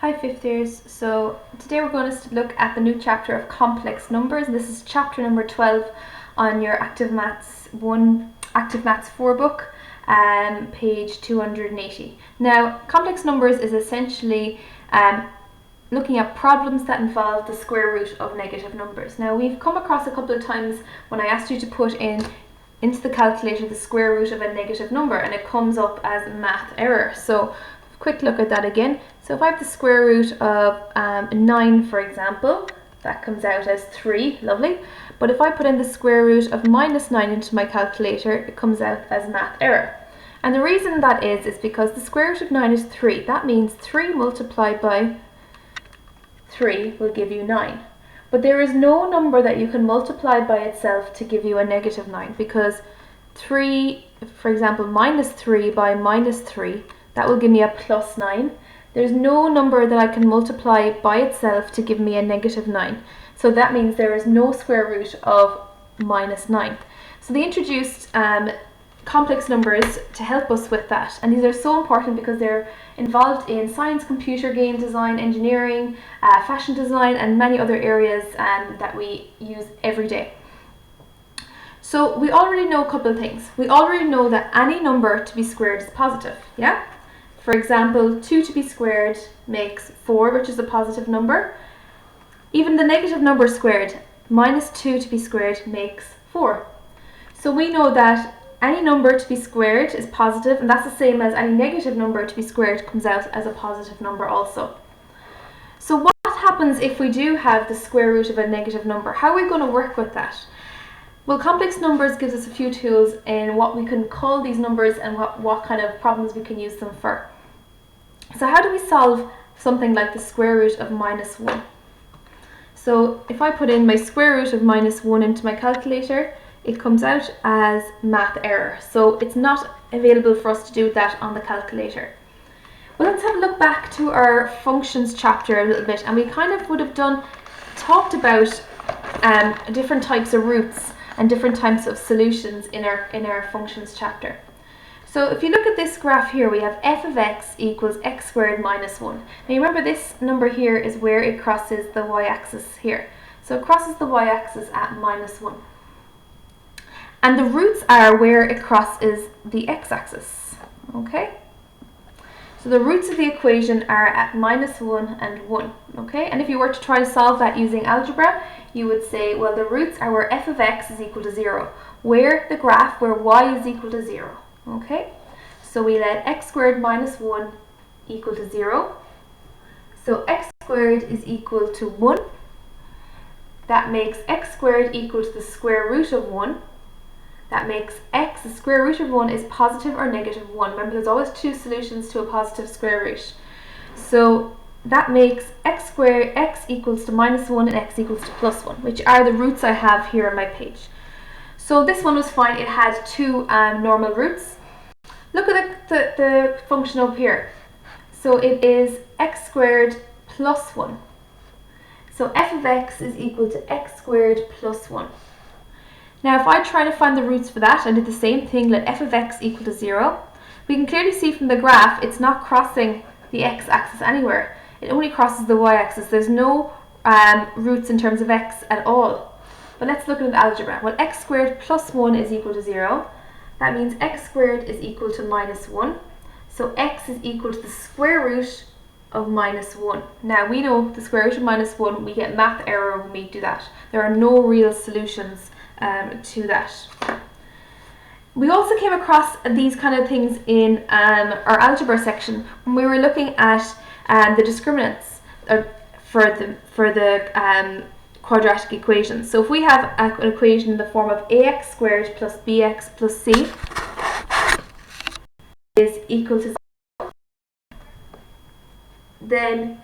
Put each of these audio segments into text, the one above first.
Hi fifth years, so today we're going to look at the new chapter of complex numbers. This is chapter number 12 on your Active Maths 4 book, page 280. Now, complex numbers is essentially looking at problems that involve the square root of negative numbers. Now, we've come across a couple of times when I asked you to put into the calculator the square root of a negative number and it comes up as math error. So quick look at that again. So if I have the square root of 9, for example, that comes out as 3, lovely. But if I put in the square root of minus 9 into my calculator, it comes out as math error. And the reason that is because the square root of 9 is 3. That means 3 multiplied by 3 will give you 9. But there is no number that you can multiply by itself to give you a negative 9, because 3, for example, minus 3 by minus 3, that will give me a plus 9. There's no number that I can multiply by itself to give me a negative 9. So that means there is no square root of minus 9. So they introduced complex numbers to help us with that. And these are so important because they're involved in science, computer, game design, engineering, fashion design, and many other areas that we use every day. So we already know a couple of things. We already know that any number to be squared is positive, yeah? For example, 2 to be squared makes 4, which is a positive number. Even the negative number squared, minus 2 to be squared makes 4. So we know that any number to be squared is positive, and that's the same as any negative number to be squared comes out as a positive number also. So what happens if we do have the square root of a negative number? How are we going to work with that? Well, complex numbers gives us a few tools in what we can call these numbers and what kind of problems we can use them for. So how do we solve something like the square root of minus 1? So if I put in my square root of minus 1 into my calculator, it comes out as math error. So it's not available for us to do that on the calculator. Well, let's have a look back to our functions chapter a little bit, and we kind of would have talked about different types of roots and different types of solutions in our functions chapter. So if you look at this graph here, we have f of x equals x squared minus 1. Now you remember this number here is where it crosses the y-axis here. So it crosses the y-axis at minus 1. And the roots are where it crosses the x-axis, okay? So the roots of the equation are at minus 1 and 1, okay? And if you were to try to solve that using algebra, you would say, well, the roots are where f of x is equal to 0, where the graph where y is equal to 0, okay? So we let x squared minus 1 equal to 0. So x squared is equal to 1. That makes x squared equal to the square root of 1. That makes x, the square root of 1 is positive or negative 1. Remember, there's always two solutions to a positive square root. So that makes x equals to minus 1 and x equals to plus 1, which are the roots I have here on my page. So this one was fine. It had two normal roots. Look at the function up here. So it is x squared plus 1. So f of x is equal to x squared plus 1. Now if I try to find the roots for that and do the same thing, let f of x equal to 0, we can clearly see from the graph it's not crossing the x-axis anywhere. It only crosses the y-axis. There's no roots in terms of x at all. But let's look at algebra. Well, x squared plus 1 is equal to 0. That means x squared is equal to minus 1. So x is equal to the square root of minus 1. Now we know the square root of minus 1, we get math error when we do that. There are no real solutions to that. We also came across these kind of things in our algebra section when we were looking at the discriminants for the quadratic equations. So if we have an equation in the form of ax squared plus bx plus c is equal to 0, then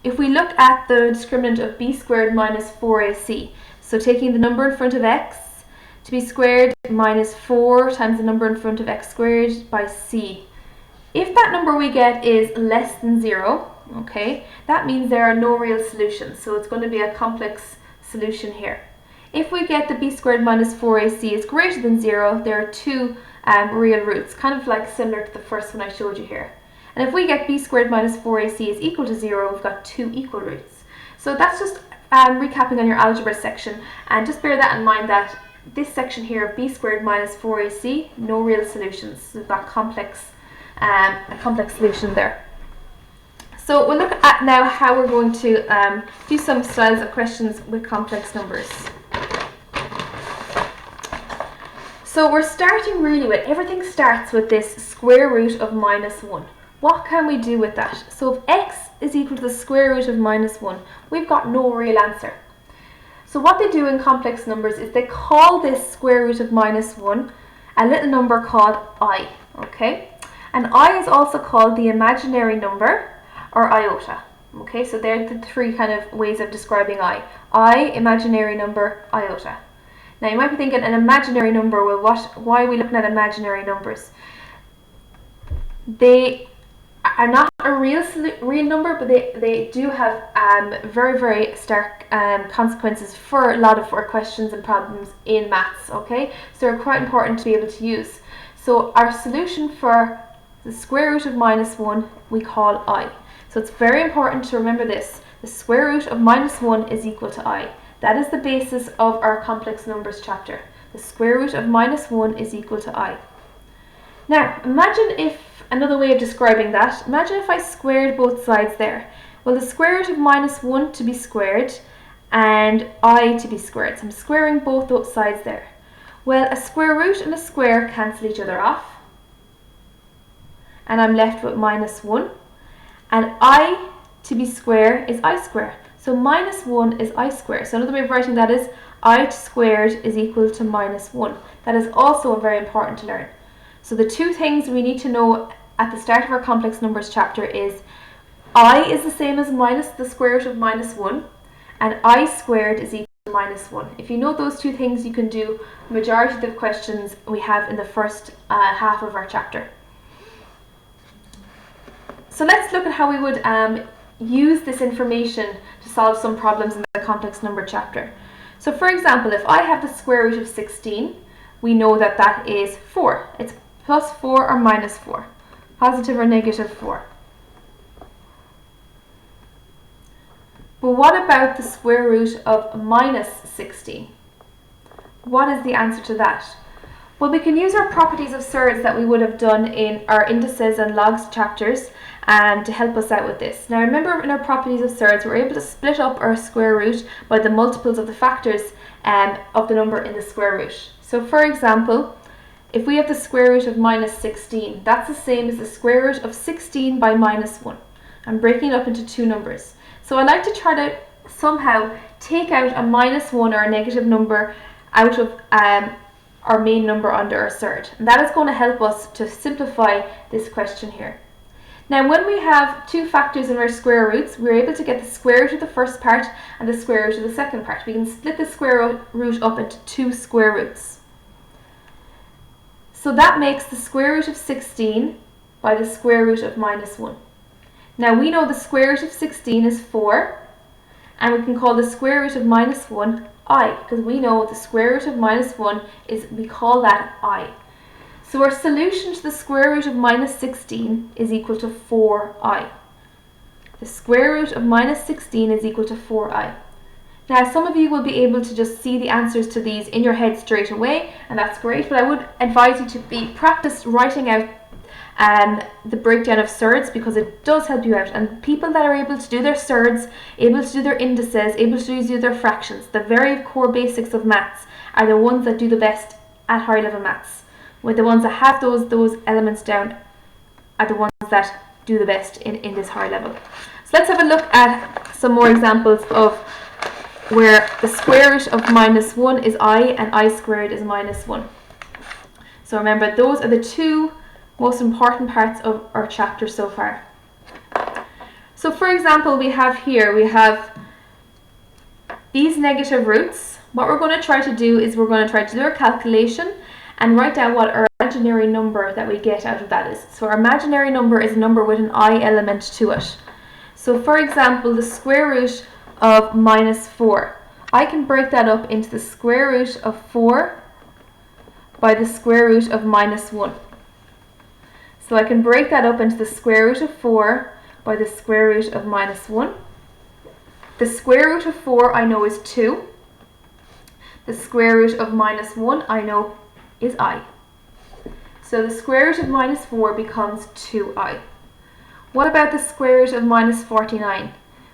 if we look at the discriminant of b squared minus 4ac, so taking the number in front of x to be squared minus 4 times the number in front of x squared by c. If that number we get is less than 0, okay, that means there are no real solutions. So it's going to be a complex solution here. If we get the b squared minus 4ac is greater than 0, there are two real roots, kind of like similar to the first one I showed you here. And if we get b squared minus 4ac is equal to 0, we've got two equal roots. So that's just recapping on your algebra section, and just bear that in mind that this section here of b squared minus 4ac, no real solutions. So we've got a complex solution there. So we'll look at now how we're going to do some styles of questions with complex numbers. So we're starting really with, everything starts with this square root of minus 1. What can we do with that? So if x is equal to the square root of minus 1, we've got no real answer. So what they do in complex numbers is they call this square root of minus 1 a little number called I, okay? And I is also called the imaginary number, or iota. Okay, so they're the three kind of ways of describing I, imaginary number, iota. Now you might be thinking, an imaginary number, well, why are we looking at imaginary numbers? They are not a real number, but they do have very, very stark consequences for a lot of our questions and problems in maths, okay? So they're quite important to be able to use. So our solution for the square root of minus 1 we call I. So it's very important to remember this. The square root of minus 1 is equal to I. That is the basis of our complex numbers chapter. The square root of minus 1 is equal to I. Now, imagine if, another way of describing that, imagine if I squared both sides there. Well, the square root of minus 1 to be squared and I to be squared. So I'm squaring both those sides there. Well, a square root and a square cancel each other off. And I'm left with minus 1. And I to be square is I square. So minus 1 is I square. So another way of writing that is I squared is equal to minus 1. That is also very important to learn. So the two things we need to know at the start of our complex numbers chapter is I is the same as minus the square root of minus 1, and I squared is equal to minus 1. If you know those two things, you can do the majority of the questions we have in the first half of our chapter. So let's look at how we would use this information to solve some problems in the complex number chapter. So for example, if I have the square root of 16, we know that that is 4. It's plus 4 or minus 4, positive or negative 4. But what about the square root of minus 16? What is the answer to that? Well, we can use our properties of surds that we would have done in our indices and logs chapters to help us out with this. Now remember, in our properties of surds, we're able to split up our square root by the multiples of the factors of the number in the square root. So for example, if we have the square root of minus 16, that's the same as the square root of 16 by minus 1. I'm breaking it up into two numbers. So I like to try to somehow take out a minus 1 or a negative number out of our main number under our surd. And that is going to help us to simplify this question here. Now when we have two factors in our square roots, we're able to get the square root of the first part and the square root of the second part. We can split the square root up into two square roots. So that makes the square root of 16 by the square root of minus 1. Now we know the square root of 16 is 4, and we can call the square root of minus 1 I, because we know the square root of minus 1 is, we call that I. So our solution to the square root of minus 16 is equal to 4i. The square root of minus 16 is equal to 4i. Now some of you will be able to just see the answers to these in your head straight away, and that's great, but I would advise you to practice writing out the breakdown of surds, because it does help you out. And people that are able to do their surds, able to do their indices, able to do their fractions, the very core basics of maths, are the ones that do the best at high level maths. With the ones that have those elements down are the ones that do the best in this high level. So let's have a look at some more examples of where the square root of minus 1 is I and I squared is minus 1. So remember, those are the two most important parts of our chapter so far. So for example, we have these negative roots. What we're going to try to do is we're going to try to do our calculation and write down what our imaginary number that we get out of that is. So our imaginary number is a number with an I element to it. So for example, the square root of minus 4. I can break that up into the square root of 4 by the square root of minus 1. So I can break that up into the square root of 4 by the square root of minus 1. The square root of 4 I know is 2. The square root of minus 1 I know is I. So the square root of minus 4 becomes 2i. What about the square root of minus 49?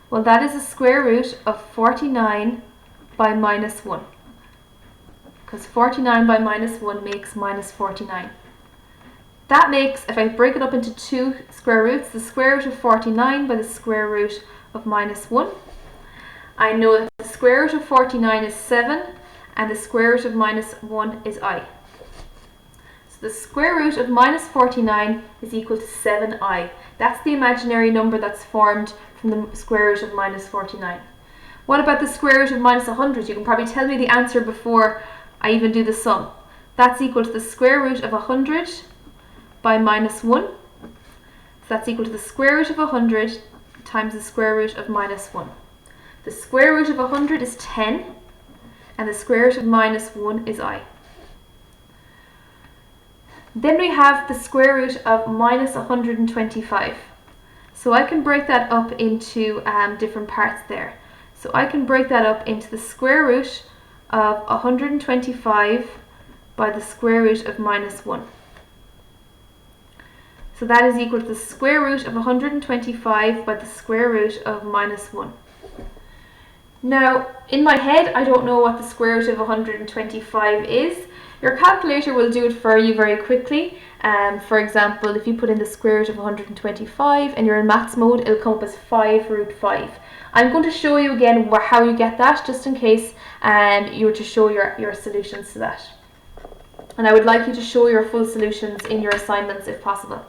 Well, that is the square root of 49 by minus 1. Because 49 by minus 1 makes minus 49. That makes, if I break it up into two square roots, the square root of 49 by the square root of minus 1. I know that the square root of 49 is 7 and the square root of minus 1 is I. So the square root of minus 49 is equal to 7i. That's the imaginary number that's formed from the square root of minus 49. What about the square root of minus 100? You can probably tell me the answer before I even do the sum. That's equal to the square root of 100 by minus 1. So that's equal to the square root of 100 times the square root of minus 1. The square root of 100 is 10 and the square root of minus 1 is I. Then we have the square root of minus 125. So I can break that up into different parts there. So I can break that up into the square root of 125 by the square root of minus 1. So that is equal to the square root of 125 by the square root of minus 1. Now, in my head, I don't know what the square root of 125 is. Your calculator will do it for you very quickly. For example, if you put in the square root of 125 and you're in maths mode, it'll come up as 5 root 5. I'm going to show you again how you get that, just in case you were to show your solutions to that. And I would like you to show your full solutions in your assignments if possible.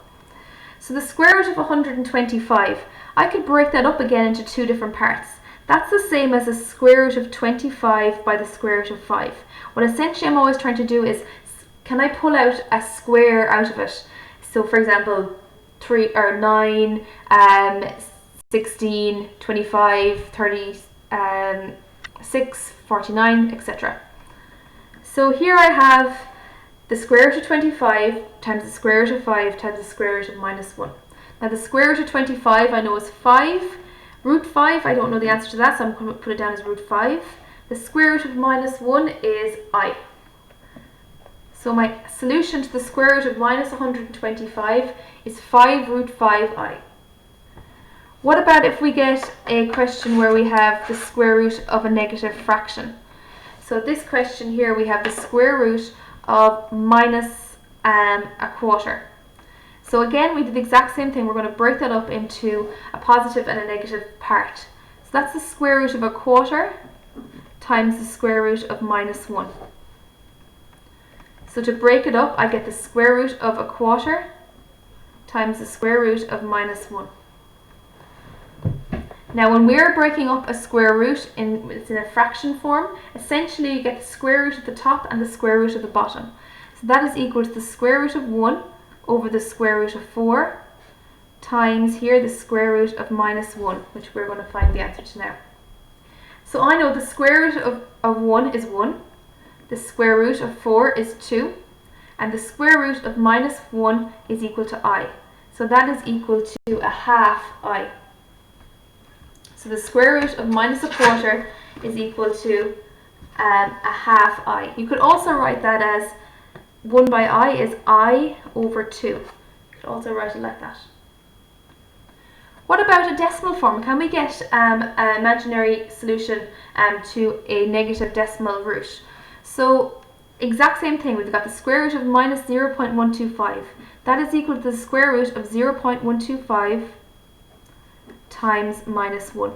So the square root of 125, I could break that up again into two different parts. That's the same as the square root of 25 by the square root of 5. What essentially I'm always trying to do is, can I pull out a square out of it? So for example, 3 or 9, 16, 25, 30, 6, 49, etc. So here I have the square root of 25 times the square root of 5 times the square root of minus 1. Now the square root of 25 I know is 5. Root 5, I don't know the answer to that, so I'm going to put it down as root 5. The square root of minus 1 is I. So my solution to the square root of minus 125 is 5 root 5i. What about if we get a question where we have the square root of a negative fraction? So this question here, we have the square root of minus a quarter. So again, we did the exact same thing. We're going to break that up into a positive and a negative part. So that's the square root of a quarter times the square root of minus 1. So to break it up, I get the square root of a quarter times the square root of minus 1. Now when we're breaking up a square root, it's in a fraction form, essentially you get the square root at the top and the square root at the bottom. So that is equal to the square root of 1 over the square root of 4 times here the square root of minus 1, which we're going to find the answer to now. So I know the square root of 1 is 1, the square root of 4 is 2, and the square root of minus 1 is equal to I. So that is equal to a half I. So the square root of minus a quarter is equal to a half I. You could also write that as 1 by I is I over 2. You could also write it like that. What about a decimal form? Can we get an imaginary solution to a negative decimal root? So exact same thing, we've got the square root of minus 0.125. That is equal to the square root of 0.125 times minus 1.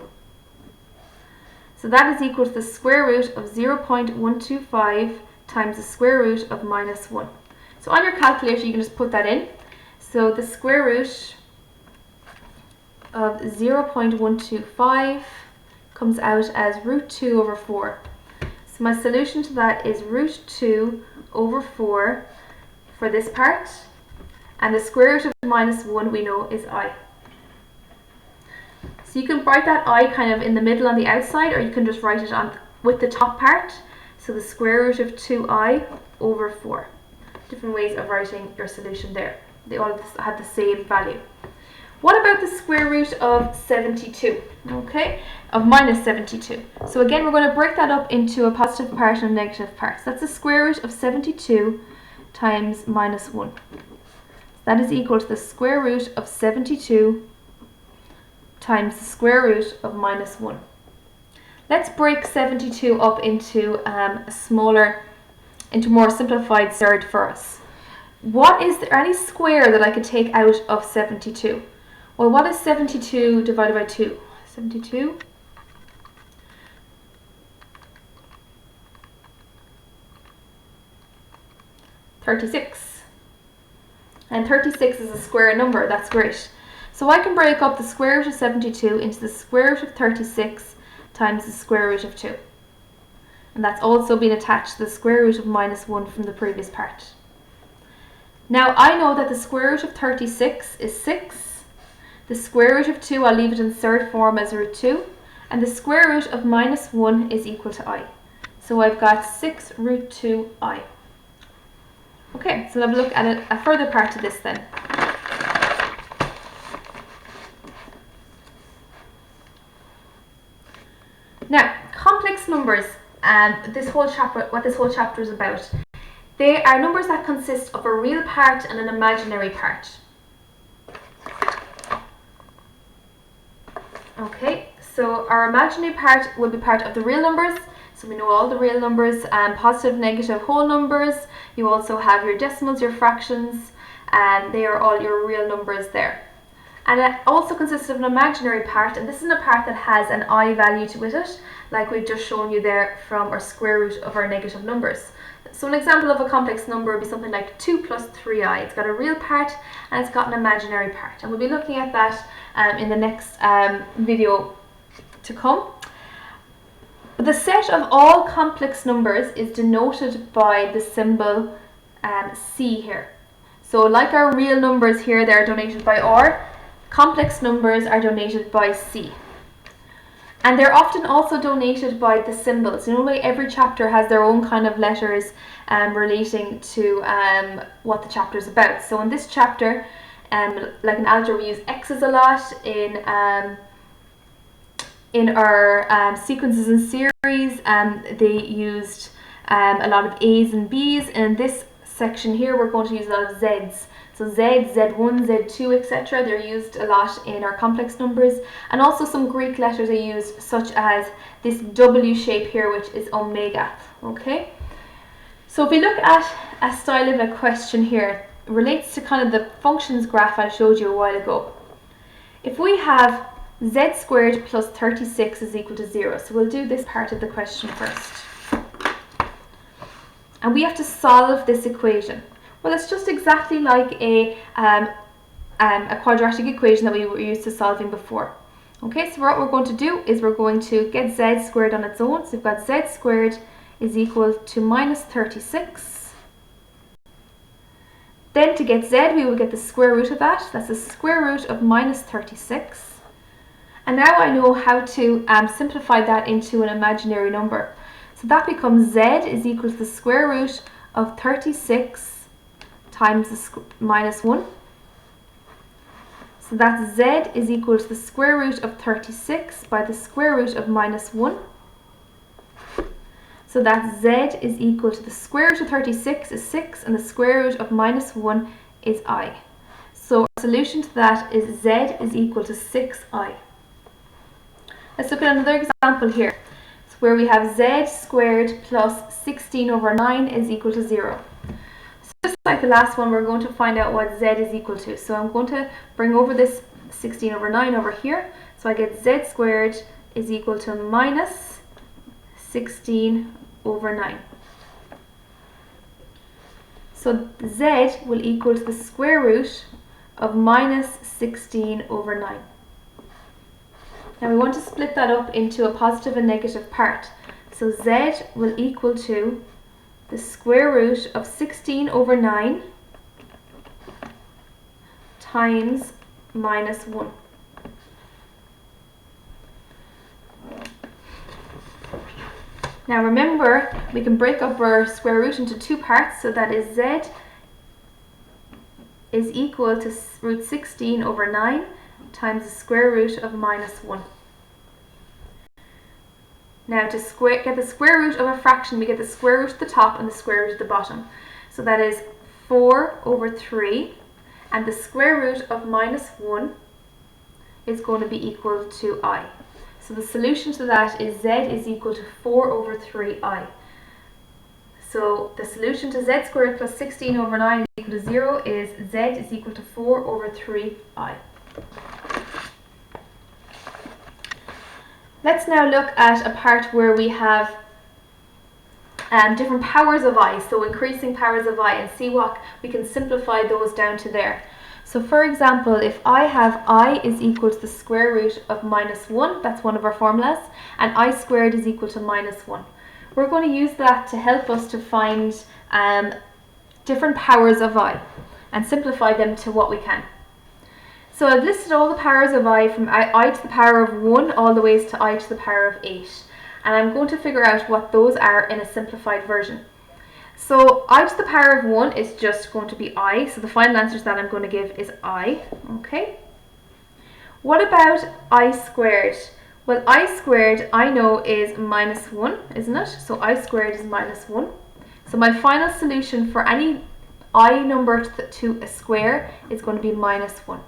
So that is equal to the square root of 0.125 times the square root of minus 1. So on your calculator you can just put that in. So the square root of 0.125 comes out as root 2 over 4. So my solution to that is root 2 over 4 for this part, and the square root of minus 1 we know is I. So you can write that I kind of in the middle on the outside, or you can just write it on with the top part. So the square root of 2i over 4. Different ways of writing your solution there. They all have the same value. What about the square root of 72? Okay, of minus 72. So again, we're going to break that up into a positive part and a negative part. So that's the square root of 72 times minus 1. That is equal to the square root of 72 times the square root of minus 1. Let's break 72 up into into more simplified third for us. Is there any square that I could take out of 72? Well, what is 72 divided by 2? 72 36. And 36 is a square number. That's great. So I can break up the square root of 72 into the square root of 36 times the square root of 2. And that's also been attached to the square root of minus 1 from the previous part. Now I know that the square root of 36 is 6. The square root of 2, I'll leave it in third form as root 2. And the square root of minus 1 is equal to I. So I've got 6 root 2I. Okay, so let's have a look at a further part of this then. Now, complex numbers, what this whole chapter is about. They are numbers that consist of a real part and an imaginary part. Okay, so our imaginary part will be part of the real numbers. So we know all the real numbers, positive, negative, whole numbers. You also have your decimals, your fractions, and they are all your real numbers there. And it also consists of an imaginary part, and this is a part that has an I value with it, like we've just shown you there from our square root of our negative numbers. So an example of a complex number would be something like 2 plus 3i. It's got a real part and it's got an imaginary part. And we'll be looking at that in the next video to come. The set of all complex numbers is denoted by the symbol C here. So like our real numbers here, they're denoted by R. Complex numbers are denoted by C. And they're often also denoted by the symbols. You know, like every chapter has their own kind of letters relating to what the chapter is about. So in this chapter, like in algebra, we use X's a lot. In our sequences and series, they used a lot of A's and B's. And in this section here, we're going to use a lot of Z's. So Z, Z1, Z2, etc. They're used a lot in our complex numbers. And also some Greek letters are used, such as this W shape here, which is omega. Okay? So if we look at a style of a question here, it relates to kind of the functions graph I showed you a while ago. If we have z squared plus 36 is equal to 0. So we'll do this part of the question first. And we have to solve this equation. Well, it's just exactly like a quadratic equation that we were used to solving before. Okay, so what we're going to do is we're going to get z squared on its own. So we've got z squared is equal to minus 36. Then to get z, we will get the square root of that. That's the square root of minus 36. And now I know how to simplify that into an imaginary number. So that becomes z is equal to the square root of 36 times the minus 1. So that's z is equal to the square root of 36 by the square root of minus 1. So that z is equal to the square root of 36 is 6 and the square root of minus 1 is I. So our solution to that is z is equal to 6i. Let's look at another example here. So where we have z squared plus 16 over 9 is equal to 0. So just like the last one, we're going to find out what z is equal to. So I'm going to bring over this 16 over 9 over here. So I get z squared is equal to minus 16 over 9. So z will equal to the square root of minus 16 over 9. Now we want to split that up into a positive and negative part. So z will equal to the square root of 16 over 9 times minus 1. Now remember, we can break up our square root into two parts, so that is z is equal to root 16 over 9 times the square root of minus 1. Now to get the square root of a fraction, we get the square root at the top and the square root at the bottom. So that is 4 over 3, and the square root of minus 1 is going to be equal to I. So the solution to that is z is equal to 4 over 3i. So the solution to z squared plus 16 over 9 is equal to 0 is z is equal to 4 over 3i. Let's now look at a part where we have different powers of I, so increasing powers of I, and see what we can simplify those down to there. So for example, if I have I is equal to the square root of minus 1, that's one of our formulas, and I squared is equal to minus 1. We're going to use that to help us to find different powers of I and simplify them to what we can. So I've listed all the powers of I from I to the power of 1 all the ways to I to the power of 8. And I'm going to figure out what those are in a simplified version. So I to the power of 1 is just going to be I. So the final answer that I'm going to give is I. Okay. What about I squared? Well, I squared I know is minus 1, isn't it? So I squared is minus 1. So my final solution for any I number to a square is going to be minus 1.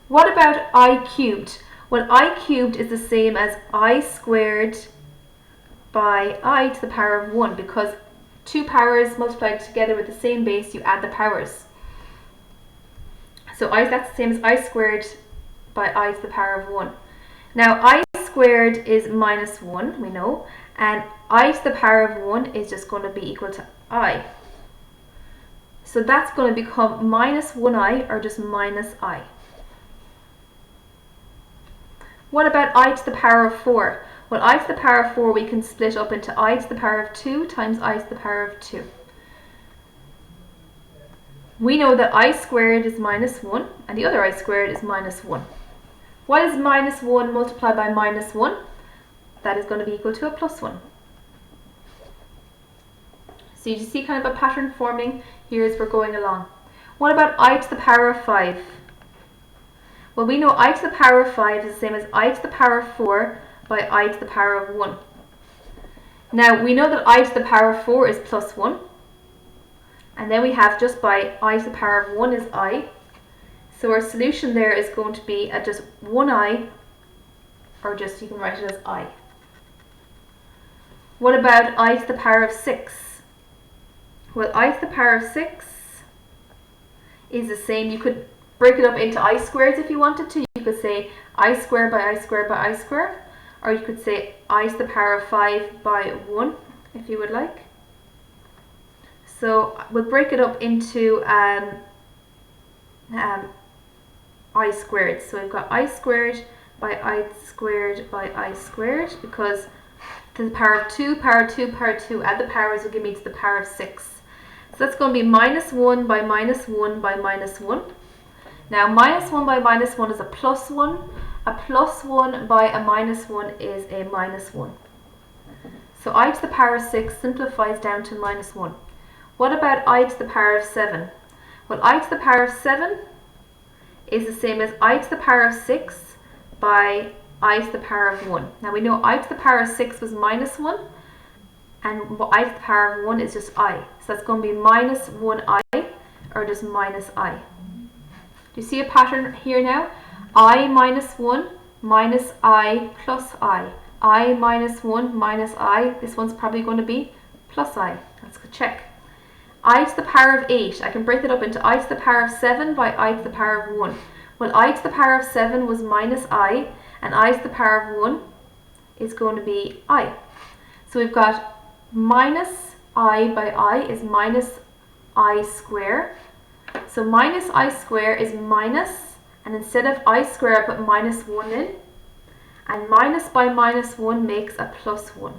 What about I cubed? Well, I cubed is the same as I squared by I to the power of 1, because two powers multiplied together with the same base, you add the powers. So that's the same as I squared by I to the power of 1. Now I squared is minus 1, we know, and I to the power of 1 is just going to be equal to I. So that's going to become minus 1i, or just minus I. What about I to the power of 4? Well, I to the power of 4 we can split up into I to the power of 2 times I to the power of 2. We know that I squared is minus 1 and the other I squared is minus 1. What is minus 1 multiplied by minus 1? That is going to be equal to a plus 1. So you see kind of a pattern forming here as we're going along. What about I to the power of 5? Well, we know I to the power of 5 is the same as I to the power of 4 by I to the power of 1. Now, we know that I to the power of 4 is plus 1. And then we have just by I to the power of 1 is I. So our solution there is going to be at just 1i, or just you can write it as I. What about I to the power of 6? Well, I to the power of 6 is the same. You could break it up into I squares if you wanted to. You could say I squared by I squared by I squared, or you could say I to the power of 5 by 1 if you would like. So we'll break it up into I squared. So we've got I squared by I squared by I squared, because to the power of 2, power 2, power 2, add the powers will give me to the power of 6. So that's going to be minus 1 by minus 1 by minus 1. Now minus 1 by minus 1 is a plus 1. A plus 1 by a minus 1 is a minus 1. So I to the power of 6 simplifies down to minus 1. What about I to the power of 7? Well, I to the power of 7 is the same as I to the power of 6 by I to the power of 1. Now we know I to the power of 6 was minus 1, and I to the power of 1 is just I. So that's going to be minus 1i, or just minus I. Do you see a pattern here now? I minus 1 minus I plus I. I minus 1 minus I. This one's probably going to be plus I. Let's go check. I to the power of 8. I can break it up into I to the power of 7 by I to the power of 1. Well, I to the power of 7 was minus I, and I to the power of 1 is going to be I. So we've got minus I by I is minus I square. So minus I square is minus, and instead of I square I put minus 1 in, and minus by minus 1 makes a plus 1.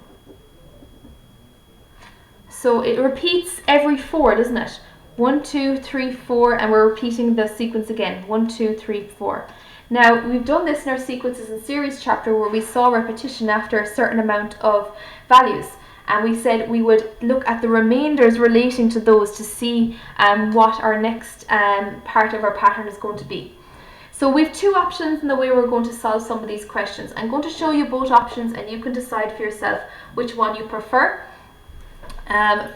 So it repeats every 4, doesn't it? 1, 2, 3, 4, and we're repeating the sequence again. 1, 2, 3, 4. Now, we've done this in our sequences and series chapter where we saw repetition after a certain amount of values. and we said we would look at the remainders relating to those to see what our next part of our pattern is going to be. So we have two options in the way we're going to solve some of these questions. I'm going to show you both options and you can decide for yourself which one you prefer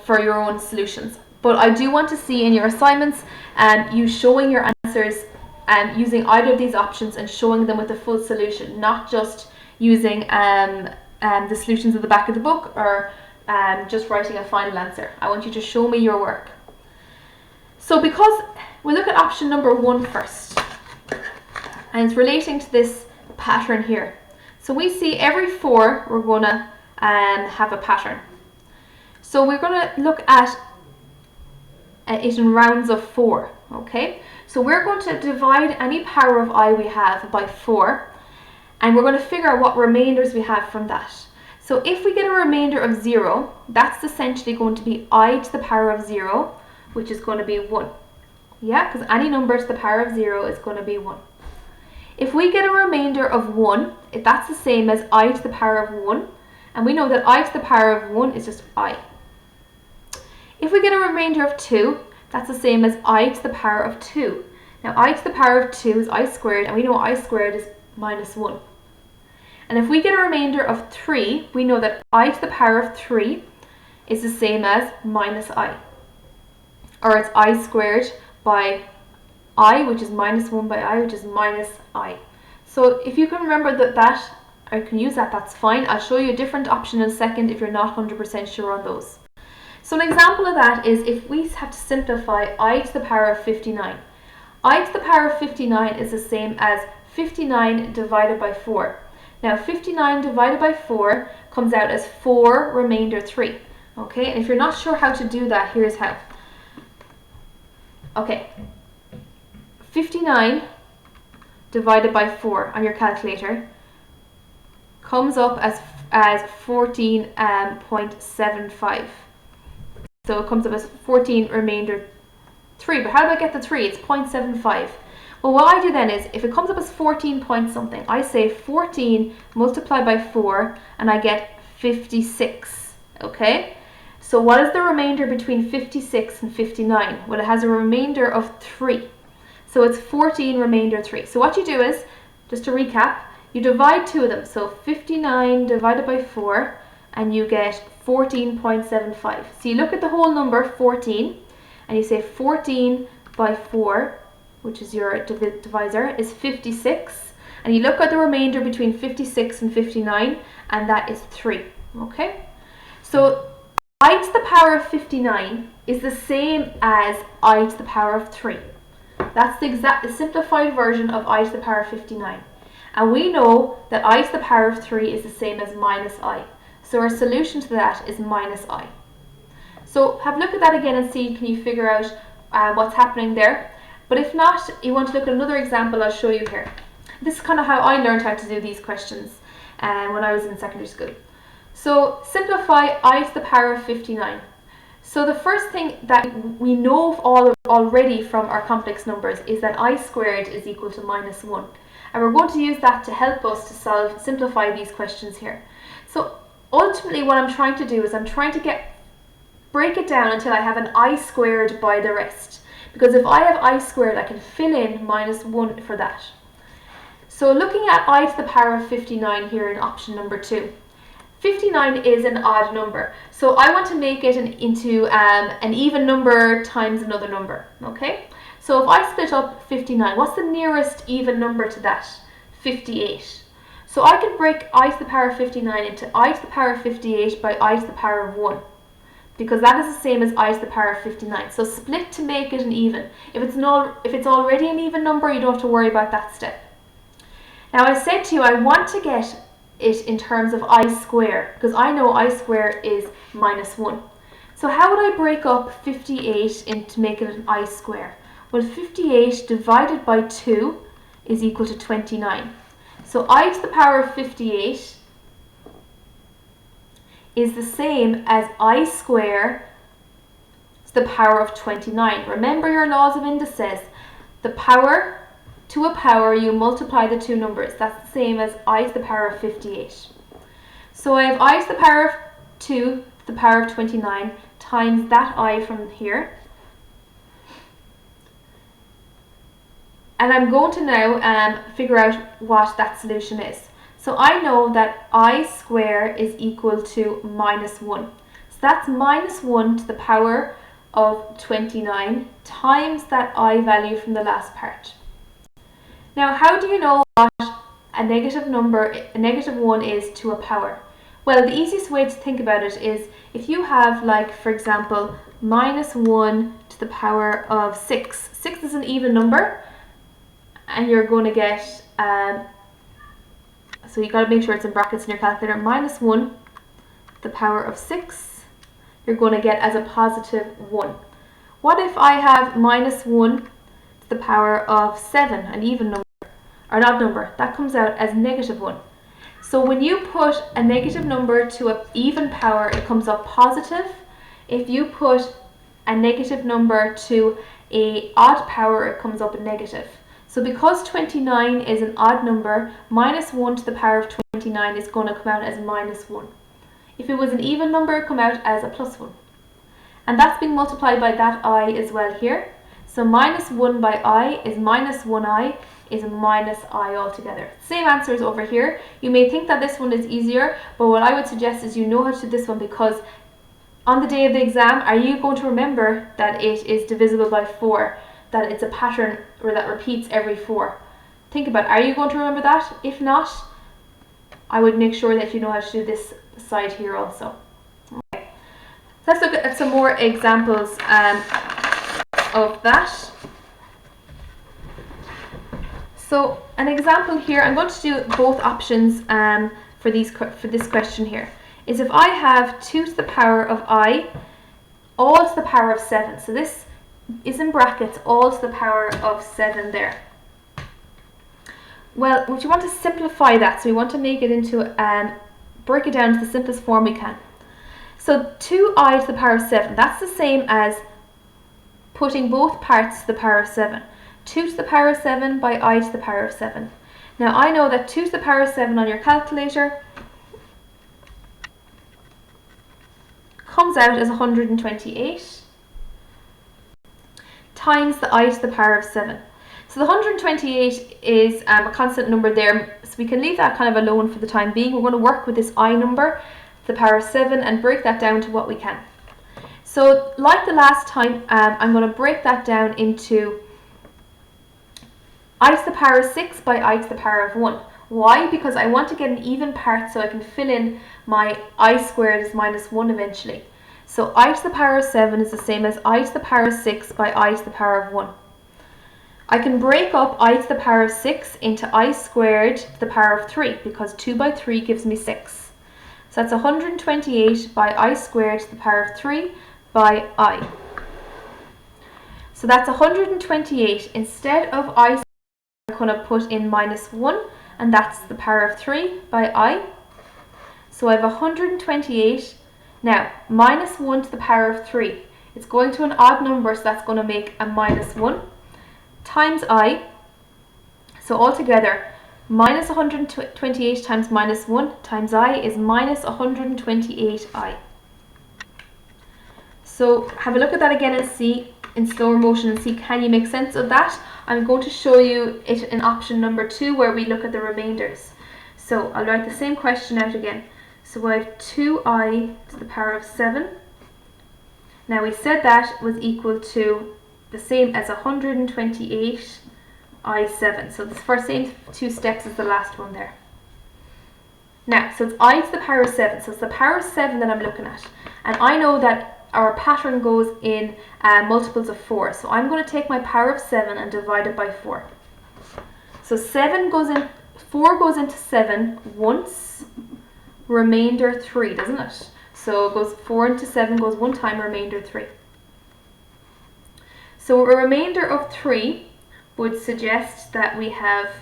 for your own solutions. But I do want to see in your assignments you showing your answers using either of these options and showing them with the full solution, not just using the solutions at the back of the book or just writing a final answer. I want you to show me your work. So because we'll look at option number 1 first, and it's relating to this pattern here. So we see every 4 we're going to have a pattern. So we're going to look at it in rounds of 4, okay? So we're going to divide any power of I we have by 4, and we're going to figure out what remainders we have from that. So if we get a remainder of 0, that's essentially going to be I to the power of 0, which is going to be 1. Yeah, because any number to the power of 0 is going to be 1. If we get a remainder of 1, that's the same as I to the power of 1, and we know that I to the power of 1 is just I. If we get a remainder of 2, that's the same as I to the power of 2. Now I to the power of 2 is I squared, and we know I squared is minus 1. And if we get a remainder of 3, we know that I to the power of 3 is the same as minus I. Or it's I squared by I, which is minus 1 by I, which is minus I. So if you can remember that, or can use that, that's fine. I'll show you a different option in a second if you're not 100% sure on those. So an example of that is if we have to simplify I to the power of 59. I to the power of 59 is the same as 59 divided by 4. Now 59 divided by 4 comes out as 4 remainder 3. Okay, and if you're not sure how to do that, here's how. Okay. 59 divided by 4 on your calculator comes up as 14.75. So it comes up as 14 remainder 3. But how do I get the 3? It's 0.75. Well, what I do then is, if it comes up as 14 point something, I say 14 multiplied by 4 and I get 56. Okay? So what is the remainder between 56 and 59? Well, it has a remainder of 3. So it's 14 remainder 3. So what you do is, just to recap, you divide two of them. So 59 divided by 4 and you get 14.75. So you look at the whole number 14 and you say 14 by 4, which is your divisor, is 56. And you look at the remainder between 56 and 59 and that is 3. Okay? So I to the power of 59 is the same as I to the power of 3. That's the simplified version of I to the power of 59. And we know that I to the power of 3 is the same as minus I. So our solution to that is minus I. So have a look at that again and see, can you figure out what's happening there? But if not, you want to look at another example I'll show you here. This is kind of how I learned how to do these questions when I was in secondary school. So simplify I to the power of 59. So the first thing that we know already from our complex numbers is that I squared is equal to minus 1. And we're going to use that to help us to simplify these questions here. So ultimately what I'm trying to do is I'm trying to break it down until I have an I squared by the rest. Because if I have I squared, I can fill in minus 1 for that. So looking at I to the power of 59 here in option number 2. 59 is an odd number, so I want to make it into an even number times another number, okay? So if I split up 59, what's the nearest even number to that? 58. So I can break I to the power of 59 into I to the power of 58 by I to the power of 1, because that is the same as I to the power of 59. So split to make it an even. If it's already an even number, you don't have to worry about that step. Now I said to you I want to get it in terms of I square, because I know I square is minus 1. So how would I break up 58 to make it an I square? Well, 58 divided by 2 is equal to 29. So I to the power of 58 is the same as I square to the power of 29. Remember your laws of indices. The power to a power, you multiply the two numbers. That's the same as I to the power of 58. So I have I to the power of 2 to the power of 29 times that I from here. And I'm going to now figure out what that solution is. So I know that I square is equal to minus 1. So that's minus 1 to the power of 29 times that I value from the last part. Now, how do you know what a negative number, a negative 1 is to a power? Well, the easiest way to think about it is if you have, like, for example, minus 1 to the power of 6. 6 is an even number, and you're going to get, so you've got to make sure it's in brackets in your calculator, minus 1 to the power of 6, you're going to get as a positive 1. What if I have minus 1 to the power of 7, an even number, or not number, that comes out as negative 1. So when you put a negative number to an even power, it comes up positive. If you put a negative number to an odd power, it comes up a negative. So because 29 is an odd number, minus 1 to the power of 29 is going to come out as minus 1. If it was an even number, it would come out as a plus 1. And that's being multiplied by that I as well here. So minus 1 by I is minus 1I is minus I altogether. Same answer as over here. You may think that this one is easier, but what I would suggest is you know how to do this one, because on the day of the exam, are you going to remember that it is divisible by 4? That it's a pattern or that repeats every 4. Think about, are you going to remember that? If not, I would make sure that you know how to do this side here also. Okay. So let's look at some more examples of that. So an example here, I'm going to do both options for this question here, is if I have 2 to the power of I, all to the power of 7. So this is in brackets, all to the power of 7 there. Well, we want to simplify that, so we want to make it into, break it down to the simplest form we can. So 2I to the power of 7, that's the same as putting both parts to the power of 7. 2 to the power of 7 by I to the power of 7. Now I know that 2 to the power of 7 on your calculator comes out as 128 times the I to the power of 7. So the 128 is a constant number there, so we can leave that kind of alone for the time being. We're going to work with this I number to the power of 7 and break that down to what we can. So like the last time, I'm going to break that down into I to the power of 6 by I to the power of 1. Why? Because I want to get an even part so I can fill in my I squared is minus 1 eventually. So I to the power of 7 is the same as I to the power of 6 by I to the power of 1. I can break up I to the power of 6 into I squared to the power of 3, because 2 by 3 gives me 6. So that's 128 by I squared to the power of 3 by I. So that's 128. Instead of I, I'm going to put in minus 1, and that's the power of 3 by I. So I have 128. Now, minus 1 to the power of 3. It's going to an odd number, so that's going to make a minus 1 times I. So altogether, minus 128 times minus 1 times I is minus 128I. So have a look at that again and see in slower motion and see, can you make sense of that? I'm going to show you it in option number 2 where we look at the remainders. So I'll write the same question out again. So I have 2I to the power of 7. Now we said that was equal to the same as 128 I7. So this first same 2 steps is the last one there. Now, so it's I to the power of 7. So it's the power of 7 that I'm looking at. And I know that our pattern goes in multiples of 4. So I'm going to take my power of 7 and divide it by 4. So 4 goes into 7 once, remainder 3, doesn't it? So it goes 4 into 7 goes one time, remainder 3. So a remainder of 3 would suggest that we have,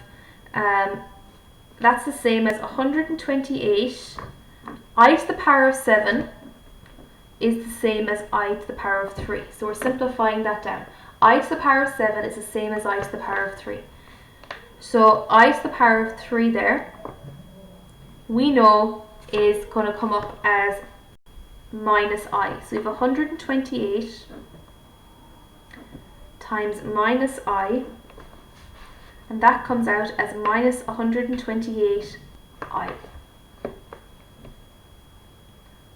that's the same as 128 I to the power of 7 is the same as I to the power of 3. So we're simplifying that down. I to the power of 7 is the same as I to the power of 3. So I to the power of 3 there, we know is going to come up as minus I. So we have 128 times minus I, and that comes out as minus 128I.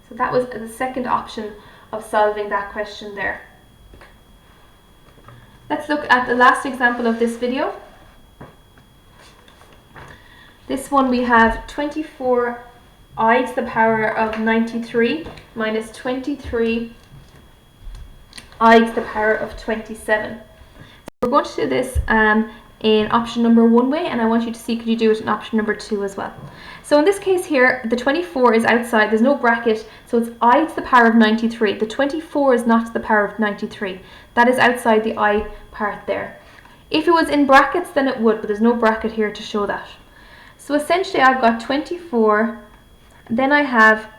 So that was the second option of solving that question there. Let's look at the last example of this video. This one we have 24I to the power of 93 minus 23I to the power of 27. So we're going to do this in option number 1 way, and I want you to see could you do it in option number 2 as well. So in this case here, the 24 is outside, there's no bracket, so it's I to the power of 93. The 24 is not to the power of 93. That is outside the I part there. If it was in brackets, then it would, but there's no bracket here to show that. So essentially I've got 24, then I have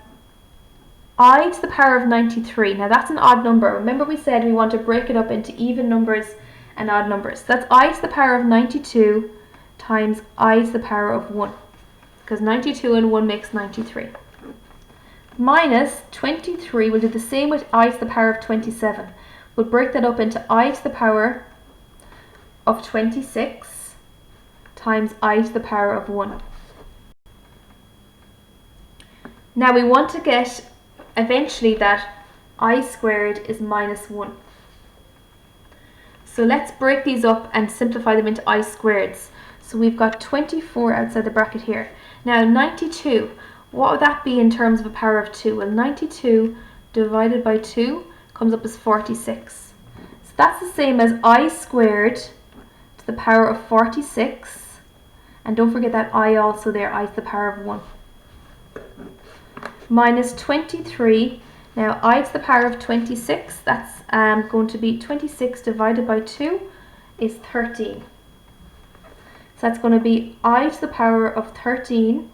I to the power of 93. Now that's an odd number. Remember we said we want to break it up into even numbers and odd numbers. So that's I to the power of 92 times I to the power of 1, because 92 and 1 makes 93. Minus 23, we'll do the same with I to the power of 27. We'll break that up into I to the power of 26 times I to the power of 1. Now we want to get eventually that I squared is minus 1. So let's break these up and simplify them into I squareds. So we've got 24 outside the bracket here. Now 92, what would that be in terms of a power of 2? Well, 92 divided by 2 comes up as 46. So that's the same as I squared to the power of 46. And don't forget that I also there, I to the power of 1. Minus 23. Now I to the power of 26, that's going to be 26 divided by 2 is 13. So that's going to be I to the power of 13,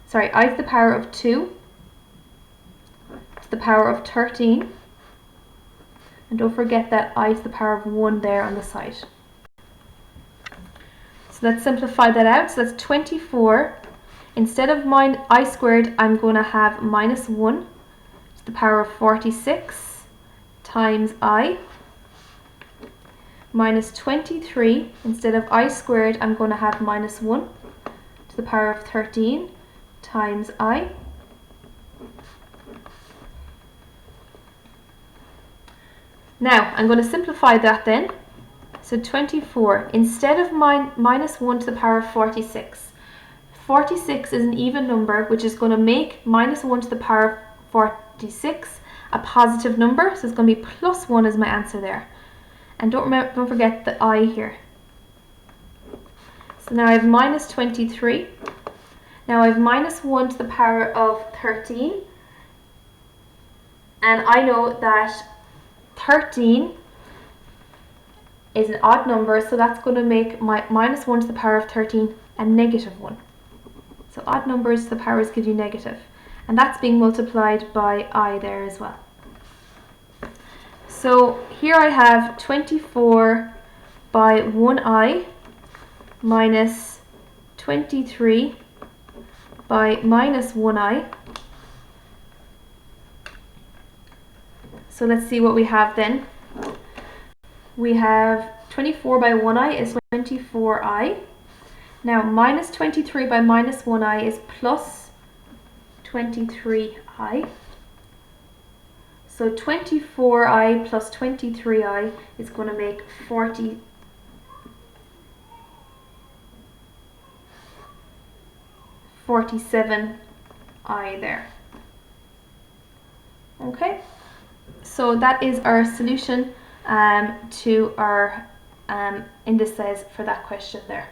sorry, I to the power of 2 to the power of 13. And don't forget that I to the power of 1 there on the side. So let's simplify that out. So that's 24. Instead of I squared, I'm going to have minus 1 to the power of 46 times I, minus 23. Instead of I squared, I'm going to have minus 1 to the power of 13 times I. Now I'm going to simplify that then. So 24, instead of minus 1 to the power of 46, 46 is an even number, which is going to make minus 1 to the power of 46 a positive number, so it's going to be plus 1 as my answer there. And don't forget the I here. So now I have minus 23. Now I have minus 1 to the power of 13. And I know that 13 is an odd number, so that's going to make my minus 1 to the power of 13 a negative 1. So odd numbers to the powers give you negative. And that's being multiplied by I there as well. So here I have 24 by 1I minus 23 by minus 1I. So let's see what we have then. We have 24 by 1I is 24I. Now minus 23 by minus 1I is plus 23I. So 24I plus 23I is going to make 47I there. Okay, so that is our solution to our indices for that question there.